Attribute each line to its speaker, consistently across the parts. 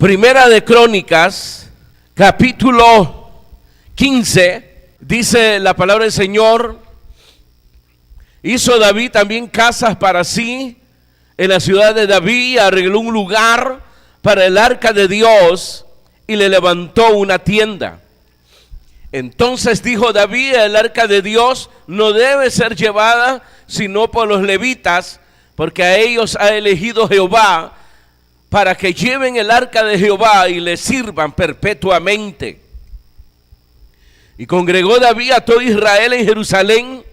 Speaker 1: Primera de Crónicas, capítulo 15, dice la palabra del Señor: hizo David también casas para sí en la ciudad de David, arregló un lugar para el arca de Dios y le levantó una tienda. Entonces dijo David: el arca de Dios no debe ser llevada sino por los levitas, porque a ellos ha elegido Jehová para que lleven el arca de Jehová y le sirvan perpetuamente. Y congregó David a todo Israel en Jerusalén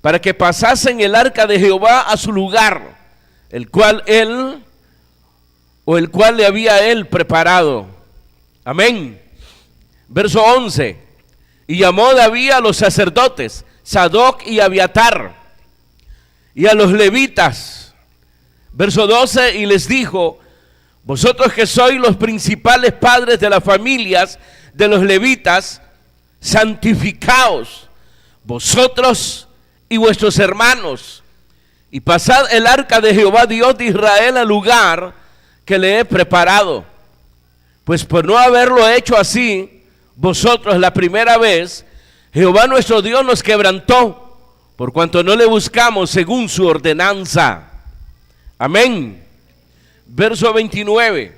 Speaker 1: para que pasasen el arca de Jehová a su lugar, el cual le había él preparado. Amén. Verso 11. Y llamó David a los sacerdotes Sadoc y Abiatar y a los levitas. Verso 12. Y les dijo: vosotros que sois los principales padres de las familias de los levitas, santificaos vosotros y vuestros hermanos, y pasad el arca de Jehová Dios de Israel al lugar que le he preparado. Pues por no haberlo hecho así vosotros la primera vez, Jehová nuestro Dios nos quebrantó, por cuanto no le buscamos según su ordenanza. Amén. Verso 29.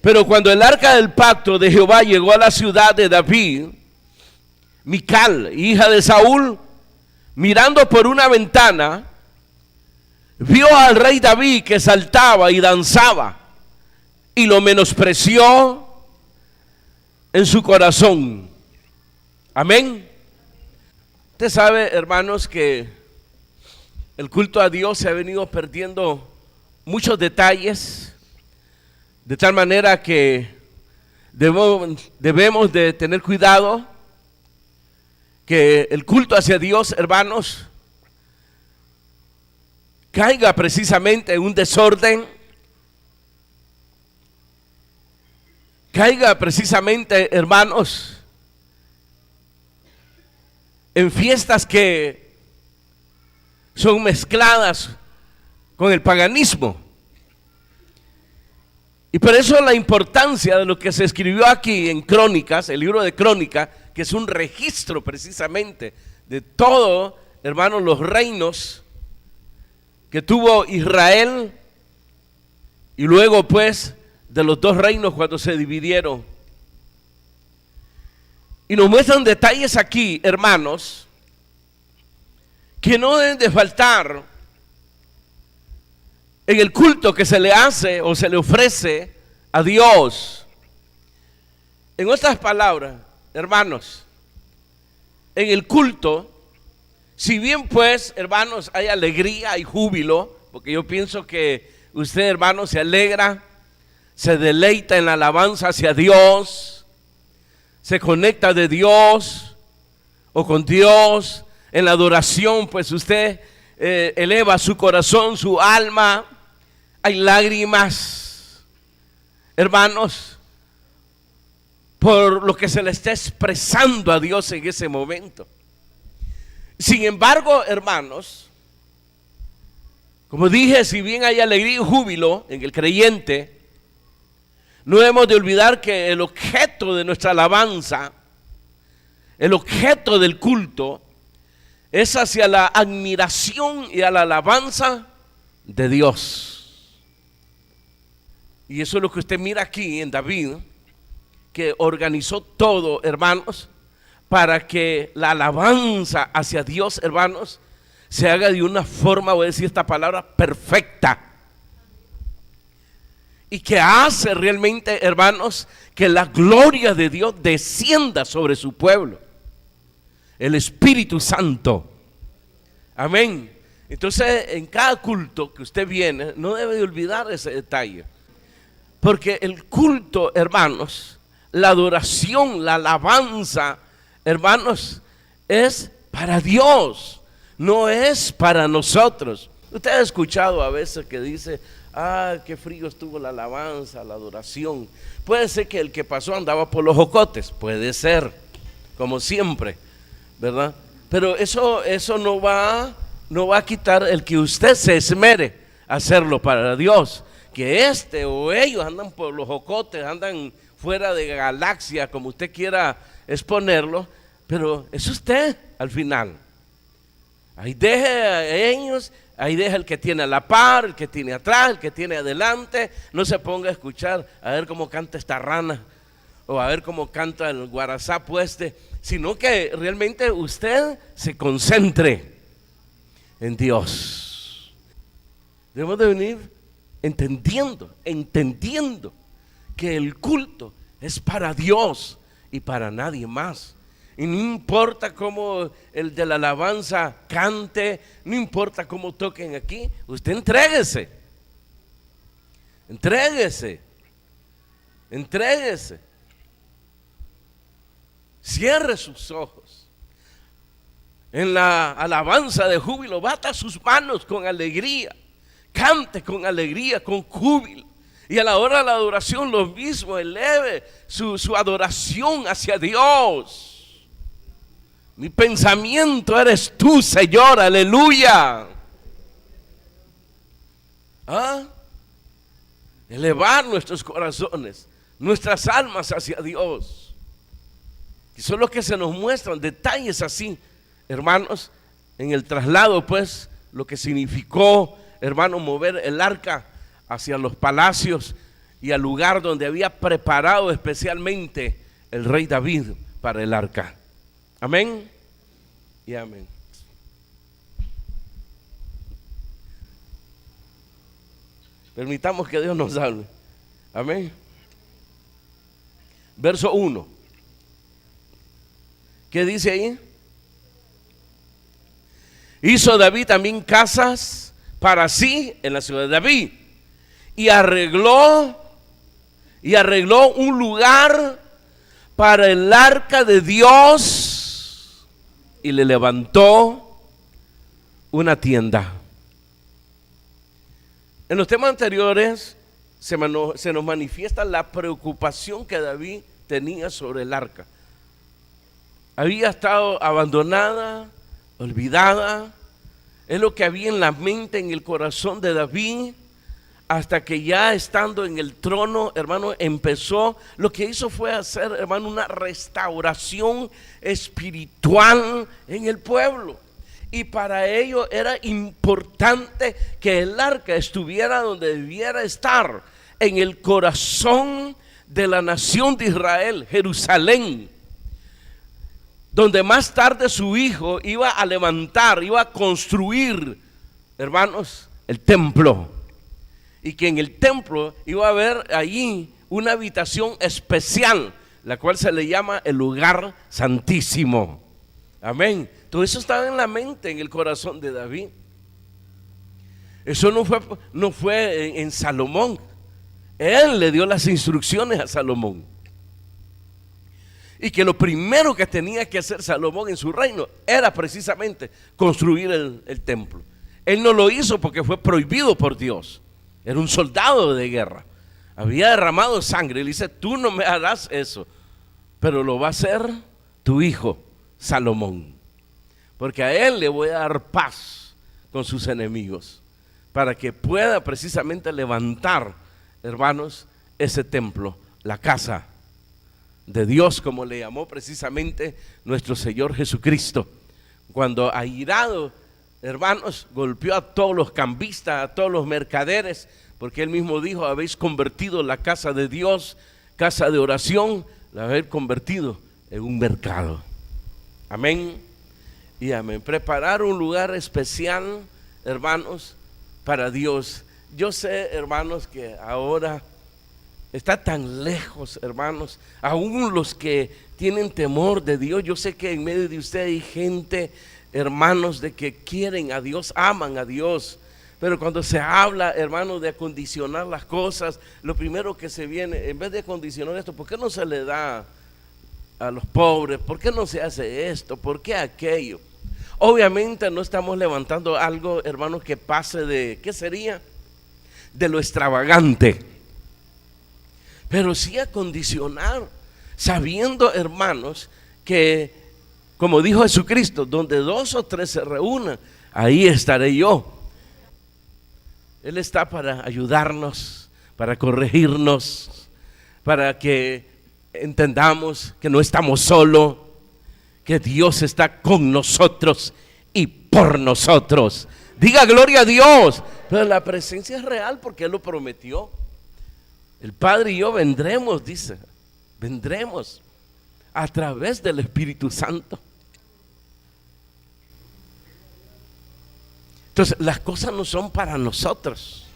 Speaker 1: Pero cuando el arca del pacto de Jehová llegó a la ciudad de David, Mical, hija de Saúl, mirando por una ventana, vio al rey David que saltaba y danzaba, y lo menospreció en su corazón. Amén. Usted sabe, hermanos, que el culto a Dios se ha venido perdiendo muchos detalles, de tal manera que debemos de tener cuidado que el culto hacia Dios, hermanos, caiga precisamente en un desorden, caiga precisamente, hermanos, en fiestas que son mezcladas con el paganismo. Y por eso la importancia de lo que se escribió aquí en Crónicas, el libro de Crónicas, que es un registro precisamente de todo, hermanos, los reinos que tuvo Israel, y luego pues de los dos reinos cuando se dividieron. Y nos muestran detalles aquí, hermanos, que no deben de faltar en el culto que se le hace o se le ofrece a Dios. En otras palabras, hermanos, en el culto, si bien pues, hermanos, hay alegría, hay júbilo, porque yo pienso que usted, hermano, se alegra, se deleita en la alabanza hacia Dios, se conecta de Dios o con Dios. En la adoración, pues usted eleva su corazón, su alma. Hay lágrimas, hermanos, por lo que se le está expresando a Dios en ese momento. Sin embargo, hermanos, como dije, si bien hay alegría y júbilo en el creyente, no debemos de olvidar que el objeto de nuestra alabanza, el objeto del culto, es hacia la admiración y a la alabanza de Dios. Y eso es lo que usted mira aquí en David, que organizó todo, hermanos, para que la alabanza hacia Dios, hermanos, se haga de una forma, voy a decir esta palabra, perfecta. Y que hace realmente, hermanos, que la gloria de Dios descienda sobre su pueblo. El Espíritu Santo. Amén. Entonces, en cada culto que usted viene, no debe de olvidar ese detalle. Porque el culto, hermanos, la adoración, la alabanza, hermanos, es para Dios, no es para nosotros. Usted ha escuchado a veces que dice: qué frío estuvo la alabanza, la adoración. Puede ser que el que pasó andaba por los jocotes, puede ser, como siempre, ¿verdad? Pero eso no va a quitar el que usted se esmere a hacerlo para Dios, que este o ellos andan por los jocotes, andan fuera de galaxia, como usted quiera exponerlo, pero es usted al final. Ahí deje a ellos, ahí deja el que tiene a la par, el que tiene atrás, el que tiene adelante. No se ponga a escuchar a ver cómo canta esta rana o a ver cómo canta el guarazapo sino que realmente usted se concentre en Dios. Debemos de venir entendiendo que el culto es para Dios y para nadie más. Y no importa cómo el de la alabanza cante, no importa cómo toquen aquí, usted entréguese. Cierre sus ojos. En la alabanza de júbilo, bata sus manos con alegría, cante con alegría, con júbilo. Y a la hora de la adoración lo mismo, eleve su adoración hacia Dios. Mi pensamiento eres tú, Señor, aleluya. Elevar nuestros corazones, nuestras almas hacia Dios. Y son los que se nos muestran detalles así, hermanos, en el traslado, pues, lo que significó, hermano, mover el arca hacia los palacios y al lugar donde había preparado especialmente el rey David para el arca. Amén y amén. Permitamos que Dios nos hable. Amén. Verso 1. ¿Qué dice ahí? Hizo David también casas para sí en la ciudad de David y arregló un lugar para el arca de Dios y le levantó una tienda. En los temas anteriores se nos manifiesta la preocupación que David tenía sobre el arca. Había estado abandonada, olvidada. Es lo que había en la mente, en el corazón de David, hasta que ya estando en el trono, hermano, empezó. Lo que hizo fue hacer, hermano, una restauración espiritual en el pueblo. Y para ello era importante que el arca estuviera donde debiera estar, en el corazón de la nación de Israel, Jerusalén, donde más tarde su hijo iba a levantar, iba a construir, hermanos, el templo. Y que en el templo iba a haber allí una habitación especial, la cual se le llama el lugar santísimo. Amén. Todo eso estaba en la mente, en el corazón de David. Eso no fue en Salomón. Él le dio las instrucciones a Salomón. Y que lo primero que tenía que hacer Salomón en su reino era precisamente construir el templo. Él no lo hizo porque fue prohibido por Dios. Era un soldado de guerra. Había derramado sangre. Él dice: tú no me harás eso, pero lo va a hacer tu hijo Salomón. Porque a él le voy a dar paz con sus enemigos, para que pueda precisamente levantar, hermanos, ese templo, la casa de Dios, como le llamó precisamente nuestro Señor Jesucristo, cuando airado, hermanos, golpeó a todos los cambistas, a todos los mercaderes, porque él mismo dijo: habéis convertido la casa de Dios, casa de oración, la habéis convertido en un mercado. Amén y amén. Preparar un lugar especial, hermanos, para Dios. Yo sé, hermanos, que ahora está tan lejos, hermanos, aún los que tienen temor de Dios. Yo sé que en medio de ustedes hay gente, hermanos, de que quieren a Dios, aman a Dios. Pero cuando se habla, hermanos, de acondicionar las cosas, lo primero que se viene, en vez de acondicionar esto, ¿por qué no se le da a los pobres? ¿Por qué no se hace esto? ¿Por qué aquello? Obviamente no estamos levantando algo, hermanos, que pase de, ¿qué sería? De lo extravagante. Pero sí acondicionar, sabiendo, hermanos, que como dijo Jesucristo, donde 2 o 3 se reúnan, ahí estaré yo. Él está para ayudarnos para corregirnos, para que entendamos que no estamos solos, que Dios está con nosotros y por nosotros. Diga gloria a Dios. Pero la presencia es real porque Él lo prometió. El Padre y yo vendremos, dice, vendremos a través del Espíritu Santo. Entonces, las cosas no son para nosotros,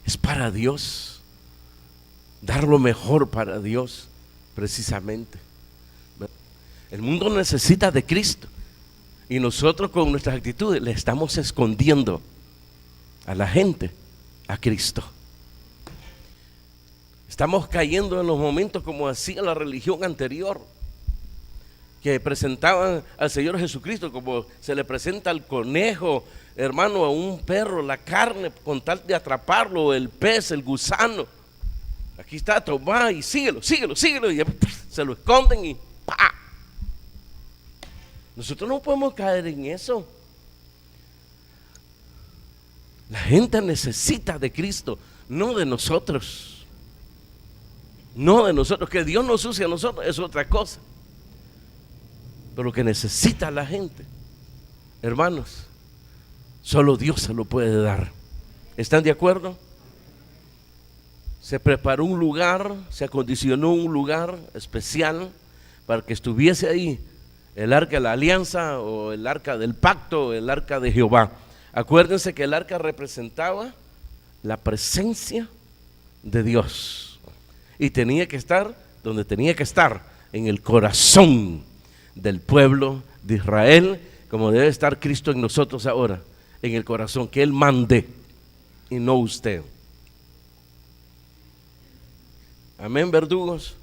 Speaker 1: es para Dios. Dar lo mejor para Dios, precisamente. El mundo necesita de Cristo y nosotros con nuestras actitudes le estamos escondiendo a la gente a Cristo. Estamos cayendo en los momentos como hacía la religión anterior, que presentaban al Señor Jesucristo como se le presenta al conejo, hermano, a un perro, la carne con tal de atraparlo, el pez, el gusano. Aquí está, toma y síguelo, y se lo esconden y ¡pa! Nosotros no podemos caer en eso. La gente necesita de Cristo, no de nosotros. No de nosotros, que Dios nos use a nosotros es otra cosa. Pero lo que necesita la gente, hermanos, solo Dios se lo puede dar. ¿Están de acuerdo? Se preparó un lugar, se acondicionó un lugar especial para que estuviese ahí el arca de la alianza o el arca del pacto, o el arca de Jehová. Acuérdense que el arca representaba la presencia de Dios y tenía que estar donde tenía que estar, en el corazón del pueblo de Israel, como debe estar Cristo en nosotros ahora, en el corazón, que Él mande y no usted. Amén, verdugos.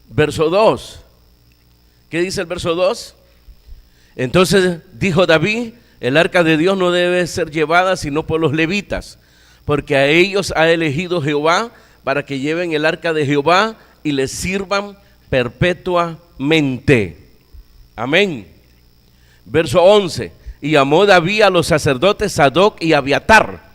Speaker 1: Verso 2. ¿Qué dice el verso 2? Entonces dijo David: el arca de Dios no debe ser llevada sino por los levitas, porque a ellos ha elegido Jehová para que lleven el arca de Jehová y les sirvan perpetuamente. Amén. Verso 11. Y llamó David a los sacerdotes Sadoc y Abiatar,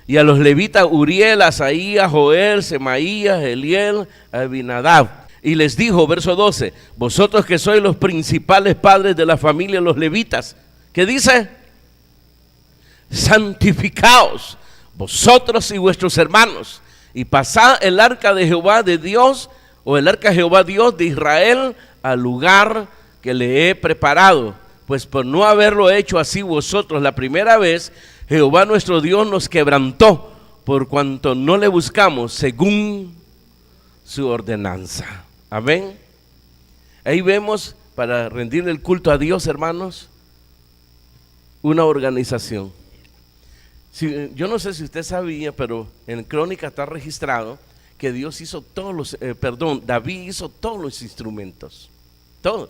Speaker 1: y a los levitas Uriel, Asaías, Joel, Semaías, Eliel, Abinadab. Y les dijo, verso 12: vosotros que sois los principales padres de la familia, los levitas, ¿qué dice? Santificaos vosotros y vuestros hermanos, y pasad el arca de Jehová de Dios, o el arca de Jehová Dios de Israel, al lugar que le he preparado. Pues por no haberlo hecho así vosotros la primera vez, Jehová nuestro Dios nos quebrantó, por cuanto no le buscamos según su ordenanza. Amén. Ahí vemos, para rendirle el culto a Dios, hermanos, una organización. Yo no sé si usted sabía, pero en Crónica está registrado que Dios hizo David hizo todos los instrumentos, todos,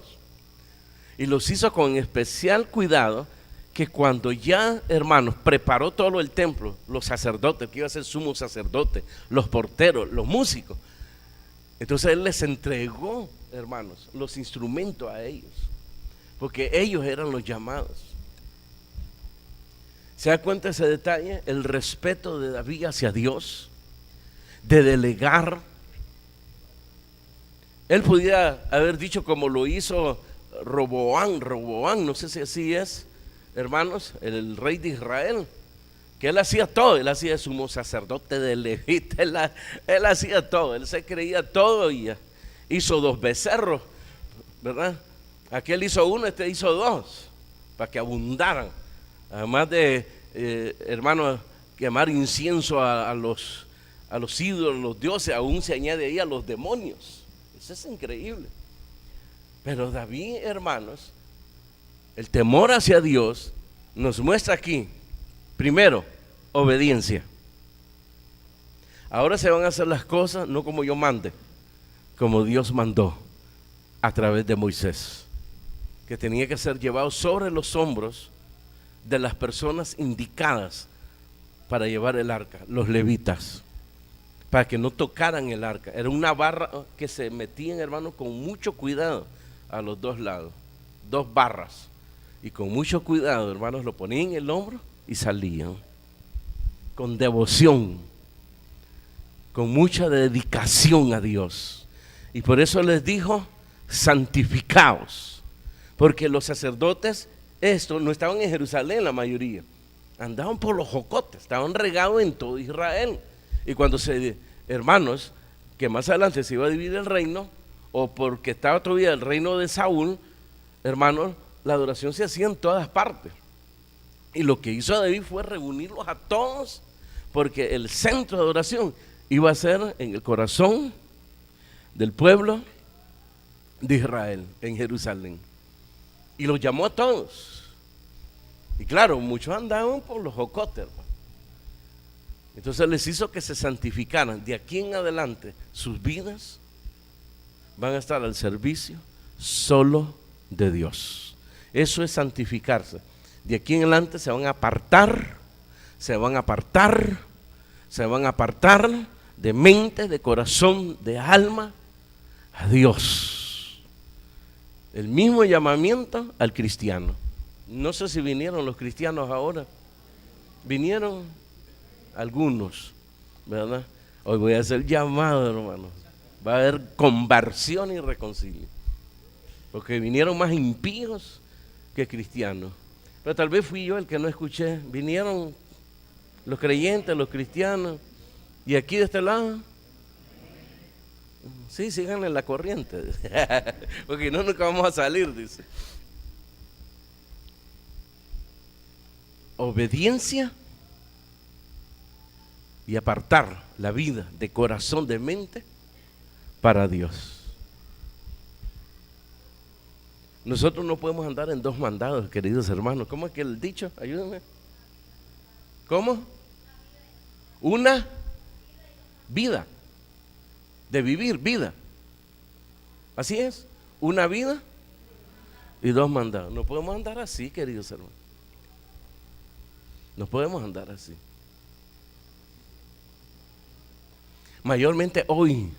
Speaker 1: y los hizo con especial cuidado, que cuando ya, hermanos, preparó todo el templo, los sacerdotes, que iba a ser sumo sacerdote, los porteros, los músicos, entonces Él les entregó, hermanos, los instrumentos a ellos, porque ellos eran los llamados. ¿Se da cuenta ese detalle? El respeto de David hacia Dios, de delegar. Él podía haber dicho como lo hizo Roboán, no sé si así es, hermanos, el rey de Israel, que él hacía todo, él hacía sumo sacerdote de levita, él hacía todo, él se creía todo y hizo 2 becerros, ¿verdad? Aquel hizo 1, este hizo 2, para que abundaran. Además de, hermanos, quemar incienso a los ídolos, los dioses, aún se añade ahí a los demonios. Eso es increíble. Pero David, hermanos, el temor hacia Dios nos muestra aquí, primero, obediencia. Ahora se van a hacer las cosas no como yo mande, como Dios mandó a través de Moisés, que tenía que ser llevado sobre los hombros de las personas indicadas para llevar el arca, los levitas, para que no tocaran el arca. Era una barra que se metían, hermanos, con mucho cuidado a los 2 lados, 2 barras, y con mucho cuidado, hermanos, lo ponían en el hombro y salían con devoción, con mucha dedicación a Dios. Y por eso les dijo, santificaos, porque los sacerdotes, no estaban en Jerusalén la mayoría, andaban por los jocotes, estaban regados en todo Israel. Y cuando hermanos, que más adelante se iba a dividir el reino, o porque estaba todavía el reino de Saúl, hermanos, la adoración se hacía en todas partes. Y lo que hizo David fue reunirlos a todos, porque el centro de adoración iba a ser en el corazón del pueblo de Israel, en Jerusalén. Y los llamó a todos. Y claro, muchos andaban por los jocotes. Entonces les hizo que se santificaran. De aquí en adelante, sus vidas van a estar al servicio solo de Dios. Eso es santificarse. De aquí en adelante se van a apartar, se van a apartar, se van a apartar de mente, de corazón, de alma a Dios. El mismo llamamiento al cristiano. No sé si vinieron los cristianos ahora. Vinieron algunos, ¿verdad? Hoy voy a hacer llamado, hermanos. Va a haber conversión y reconcilio. Porque vinieron más impíos que cristianos. Pero tal vez fui yo el que no escuché. Vinieron los creyentes, los cristianos. Y aquí de este lado, sí, sigan en la corriente. Porque no, nunca vamos a salir, dice. Obediencia y apartar la vida de corazón, de mente para Dios. Nosotros no podemos andar en dos mandados, queridos hermanos. ¿Cómo es que el dicho? Ayúdenme. ¿Cómo? Una vida, de vivir vida. Así es, una vida y dos mandados. No podemos andar así, queridos hermanos. No podemos andar así. Mayormente hoy.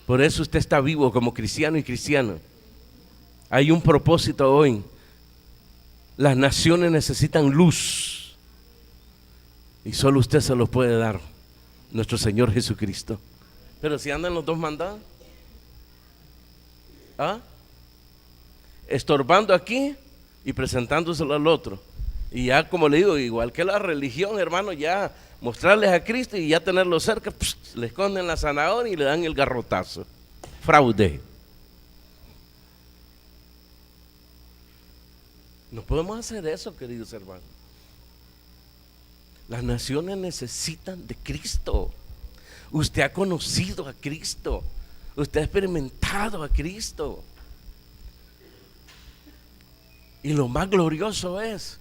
Speaker 1: Por eso usted está vivo como cristiano y cristiana. Hay un propósito hoy. Las naciones necesitan luz. Y solo usted se los puede dar, nuestro Señor Jesucristo. Pero si andan los dos mandados, estorbando aquí y presentándoselo al otro. Y ya, como le digo, igual que la religión, hermano, ya mostrarles a Cristo y ya tenerlo cerca, le esconden la zanahoria y le dan el garrotazo. Fraude. No podemos hacer eso, queridos hermanos. Las naciones necesitan de Cristo. Usted ha conocido a Cristo. Usted ha experimentado a Cristo. Y lo más glorioso es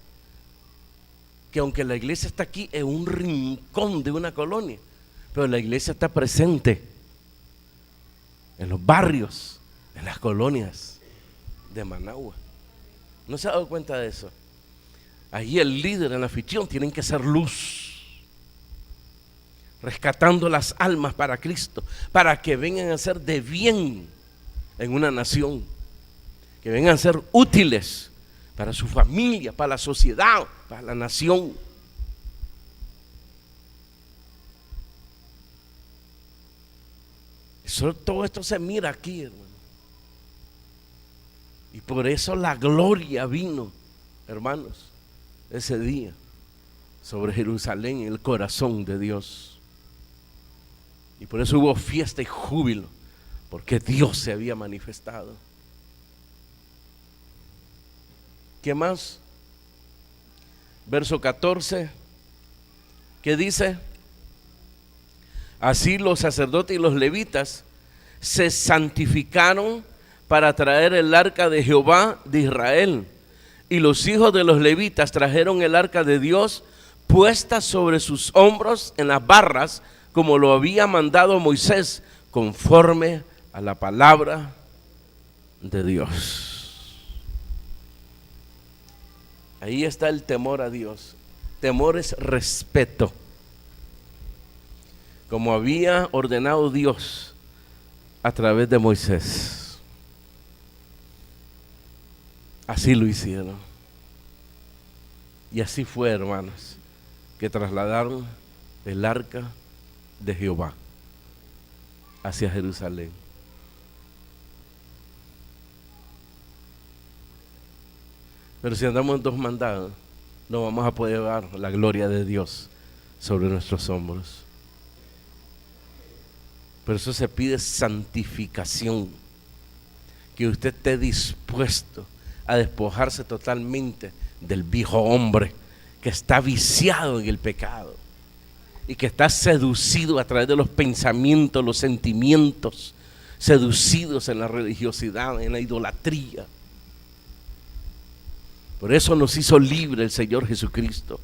Speaker 1: que aunque la iglesia está aquí en un rincón de una colonia, pero la iglesia está presente en los barrios, en las colonias de Managua. ¿No se ha dado cuenta de eso? Ahí el líder, el anfitrión, tienen que ser luz, rescatando las almas para Cristo, para que vengan a ser de bien en una nación, que vengan a ser útiles para su familia, para la sociedad, para la nación. Todo esto se mira aquí, hermano. Y por eso la gloria vino, hermanos, ese día sobre Jerusalén, en el corazón de Dios. Y por eso hubo fiesta y júbilo, porque Dios se había manifestado. ¿Qué más? Verso 14, ¿qué dice? Así los sacerdotes y los levitas se santificaron para traer el arca de Jehová de Israel. Y los hijos de los levitas trajeron el arca de Dios puesta sobre sus hombros en las barras, como lo había mandado Moisés, conforme a la palabra de Dios. Ahí está el temor a Dios. Temor es respeto, como había ordenado Dios a través de Moisés. Así lo hicieron. Y así fue, hermanos, que trasladaron el arca de Jehová hacia Jerusalén. Pero si andamos en dos mandados, no vamos a poder llevar la gloria de Dios sobre nuestros hombros. Por eso se pide santificación, que usted esté dispuesto a despojarse totalmente del viejo hombre que está viciado en el pecado y que está seducido a través de los pensamientos, los sentimientos, seducidos en la religiosidad, en la idolatría. Por eso nos hizo libre el Señor Jesucristo.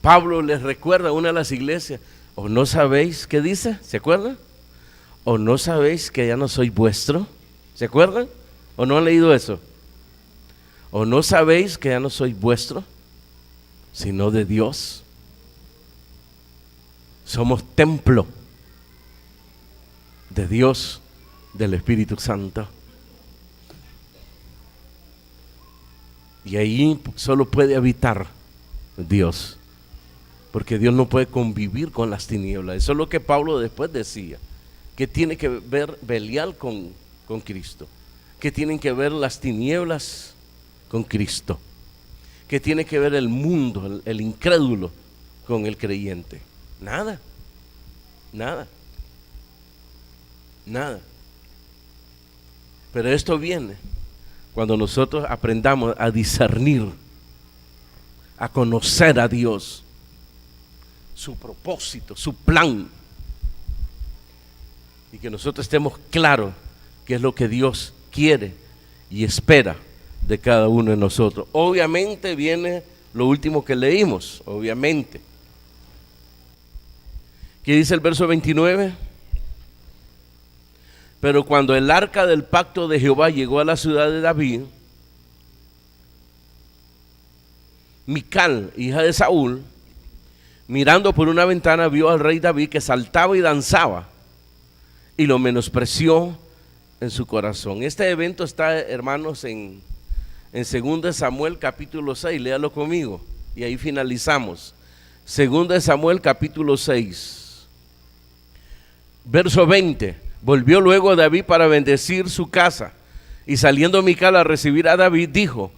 Speaker 1: Pablo les recuerda a una de las iglesias: ¿o no sabéis qué dice? ¿Se acuerdan? ¿O no sabéis que ya no soy vuestro? ¿Se acuerdan? ¿O no han leído eso? ¿O no sabéis que ya no soy vuestro, sino de Dios? Somos templo de Dios, del Espíritu Santo. Y ahí solo puede habitar Dios, porque Dios no puede convivir con las tinieblas. Eso es lo que Pablo después decía, que tiene que ver Belial con Cristo, que tienen que ver las tinieblas con Cristo, que tiene que ver el mundo, el incrédulo con el creyente. Nada, nada, nada. Pero esto viene cuando nosotros aprendamos a discernir, a conocer a Dios, su propósito, su plan, y que nosotros estemos claros qué es lo que Dios quiere y espera de cada uno de nosotros. Obviamente viene lo último que leímos, obviamente. ¿Qué dice el verso 29? Pero cuando el arca del pacto de Jehová llegó a la ciudad de David, Mical, hija de Saúl, mirando por una ventana, vio al rey David que saltaba y danzaba, y lo menospreció en su corazón. Este evento está, hermanos, en 2 Samuel capítulo 6, léalo conmigo, y ahí finalizamos. 2 Samuel capítulo 6, verso 20. Volvió luego David para bendecir su casa, y saliendo Mical a recibir a David, dijo: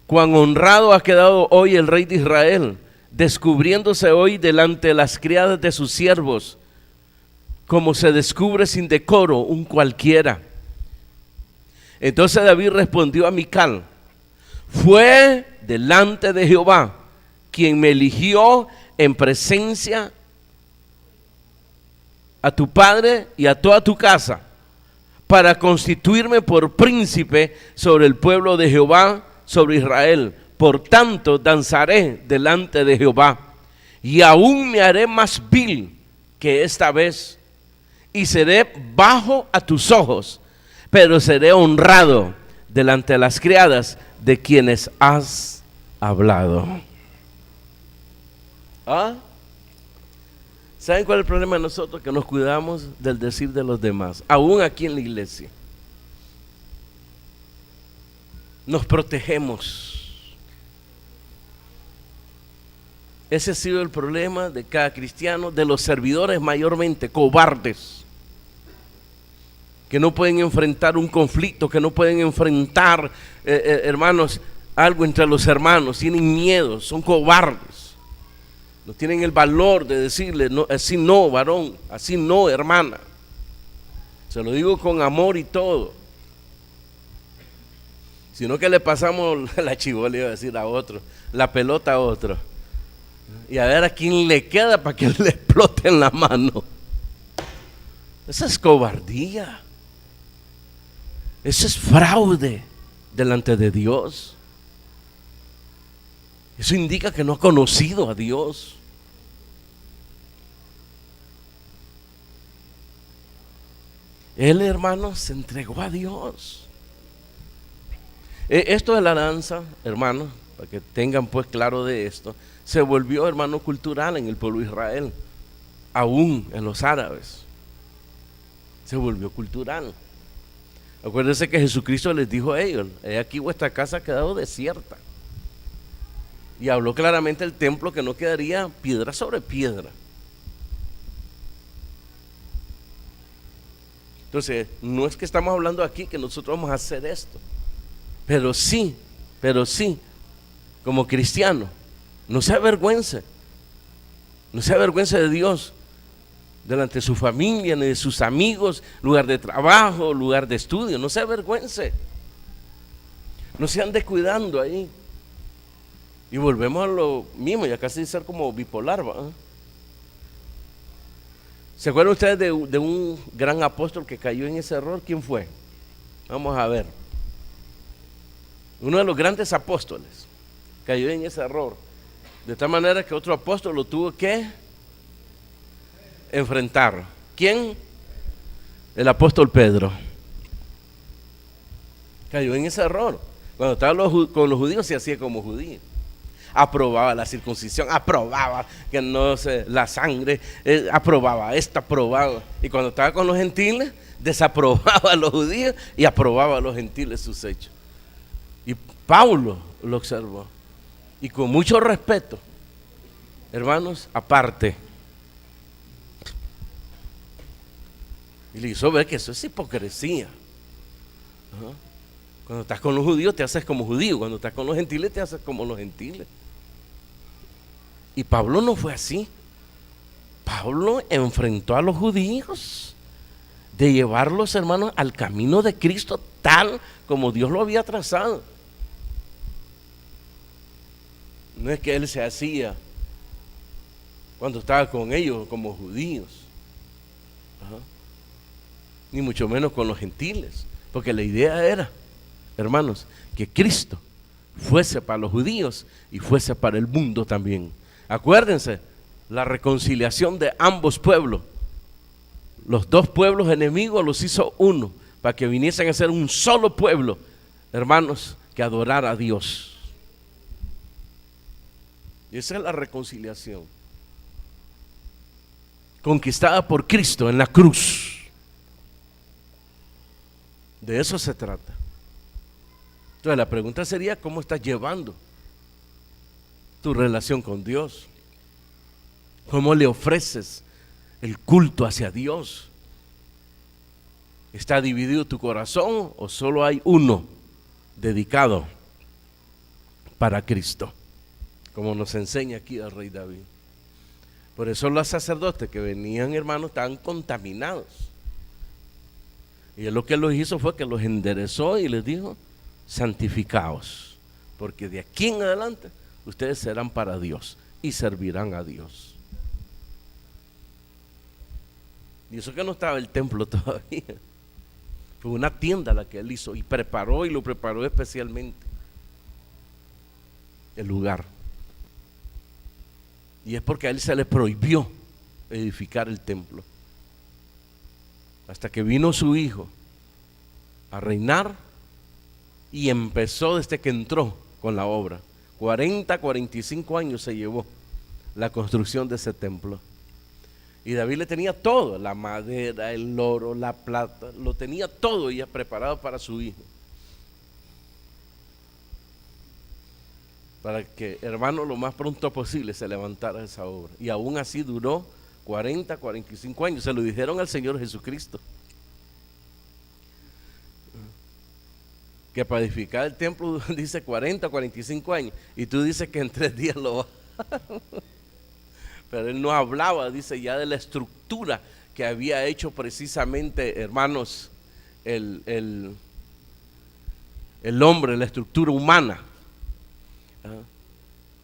Speaker 1: cuán honrado ha quedado hoy el rey de Israel, descubriéndose hoy delante de las criadas de sus siervos, como se descubre sin decoro un cualquiera. Entonces David respondió a Mical: fue delante de Jehová quien me eligió en presencia a tu padre y a toda tu casa, para constituirme por príncipe sobre el pueblo de Jehová, sobre Israel. Por tanto, danzaré delante de Jehová, y aún me haré más vil que esta vez, y seré bajo a tus ojos, pero seré honrado delante de las criadas de quienes has hablado. ¿Ah? ¿Saben cuál es el problema de nosotros? Que nos cuidamos del decir de los demás, aún aquí en la iglesia. Nos protegemos. Ese ha sido el problema de cada cristiano, de los servidores mayormente, cobardes, que no pueden enfrentar un conflicto, que no pueden enfrentar, hermanos, algo entre los hermanos, tienen miedo, son cobardes. No tienen el valor de decirle: no, así no, varón, así no, hermana. Se lo digo con amor y todo. Sino que le pasamos la chivola, iba a decir, a otro, la pelota a otro. Y a ver a quién le queda para que le explote en la mano. Esa es cobardía. Eso es fraude delante de Dios. Eso indica que no ha conocido a Dios. Él, hermano, se entregó a Dios. Esto de la danza, hermano, para que tengan pues claro de esto, se volvió, hermano, cultural en el pueblo de Israel, aún en los árabes. Se volvió cultural. Acuérdense que Jesucristo les dijo a ellos: he aquí vuestra casa ha quedado desierta. Y habló claramente del templo, que no quedaría piedra sobre piedra. Entonces, no es que estamos hablando aquí que nosotros vamos a hacer esto, pero sí, como cristiano, no se avergüence de Dios delante de su familia, ni de sus amigos, lugar de trabajo, lugar de estudio. No se avergüence, no se ande cuidando ahí. Y volvemos a lo mismo, ya casi ser como bipolar, ¿va? ¿Se acuerdan ustedes de un gran apóstol que cayó en ese error? ¿Quién fue? Vamos a ver. Uno de los grandes apóstoles cayó en ese error, de tal manera que otro apóstol lo tuvo que enfrentar. ¿Quién? El apóstol Pedro. Cayó en ese error. Cuando estaba con los judíos se hacía como judío. Aprobaba la circuncisión, aprobaba que no se, la sangre, aprobaba esto, aprobaba. Y cuando estaba con los gentiles, desaprobaba a los judíos y aprobaba a los gentiles sus hechos. Y Pablo lo observó. Y con mucho respeto, hermanos, aparte. Y le hizo ver que eso es hipocresía. Cuando estás con los judíos te haces como judío, cuando estás con los gentiles te haces como los gentiles. Y Pablo no fue así. Pablo enfrentó a los judíos de llevarlos, hermanos, al camino de Cristo tal como Dios lo había trazado. No es que él se hacía cuando estaba con ellos como judíos, ni mucho menos con los gentiles, porque la idea era, hermanos, que Cristo fuese para los judíos y fuese para el mundo también. Acuérdense, la reconciliación de ambos pueblos. Los dos pueblos enemigos los hizo uno, para que viniesen a ser un solo pueblo, hermanos, que adorara a Dios. Y esa es la reconciliación conquistada por Cristo en la cruz. De eso se trata. Entonces la pregunta sería: ¿cómo estás llevando tu relación con Dios? ¿Cómo le ofreces el culto hacia Dios? ¿Está dividido tu corazón o solo hay uno dedicado para Cristo? Como nos enseña aquí el rey David. Por eso los sacerdotes que venían, hermanos, estaban contaminados. Y él lo que los hizo fue que los enderezó y les dijo: santificaos, porque de aquí en adelante ustedes serán para Dios y servirán a Dios. Y eso que no estaba el templo todavía, fue una tienda la que él hizo y lo preparó especialmente el lugar. Y es porque a él se le prohibió edificar el templo hasta que vino su hijo a reinar, y empezó desde que entró con la obra. 45 años se llevó la construcción de ese templo. Y David le tenía todo: la madera, el oro, la plata, lo tenía todo ya preparado para su hijo, para que, hermano, lo más pronto posible se levantara esa obra. Y aún así duró 45 años. Se lo dijeron al Señor Jesucristo, que para edificar el templo dice 45 años, y tú dices que en 3 días lo va. Pero él no hablaba, dice, ya de la estructura que había hecho precisamente, hermanos, el hombre, la estructura humana,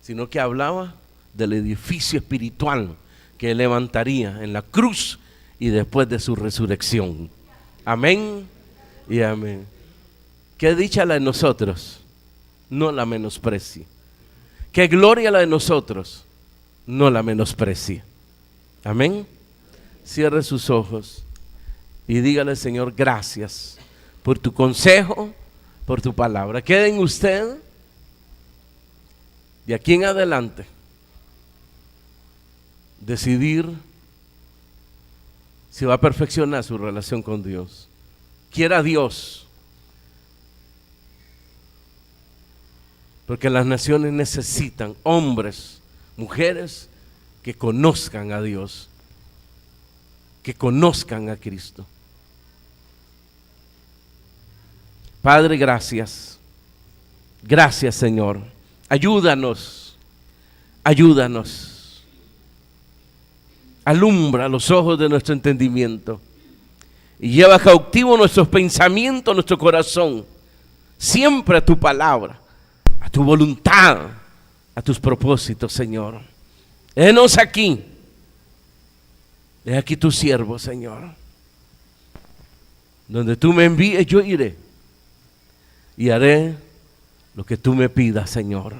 Speaker 1: sino que hablaba del edificio espiritual que él levantaría en la cruz y después de su resurrección. Amén y amén. Qué dicha la de nosotros, no la menosprecie. Qué gloria la de nosotros, no la menosprecie. Amén. Cierre sus ojos y dígale: Señor, gracias por tu consejo, por tu palabra. Quede en usted de aquí en adelante decidir si va a perfeccionar su relación con Dios. Quiera Dios Porque las naciones necesitan hombres, mujeres que conozcan a Dios, que conozcan a Cristo. Padre, gracias. Gracias, Señor. Ayúdanos. Ayúdanos. Alumbra los ojos de nuestro entendimiento y lleva cautivo nuestros pensamientos, nuestro corazón, siempre a tu palabra, a tu voluntad, a tus propósitos, Señor. Henos aquí. He aquí tu siervo, Señor. Donde tú me envíes, yo iré y haré lo que tú me pidas, Señor.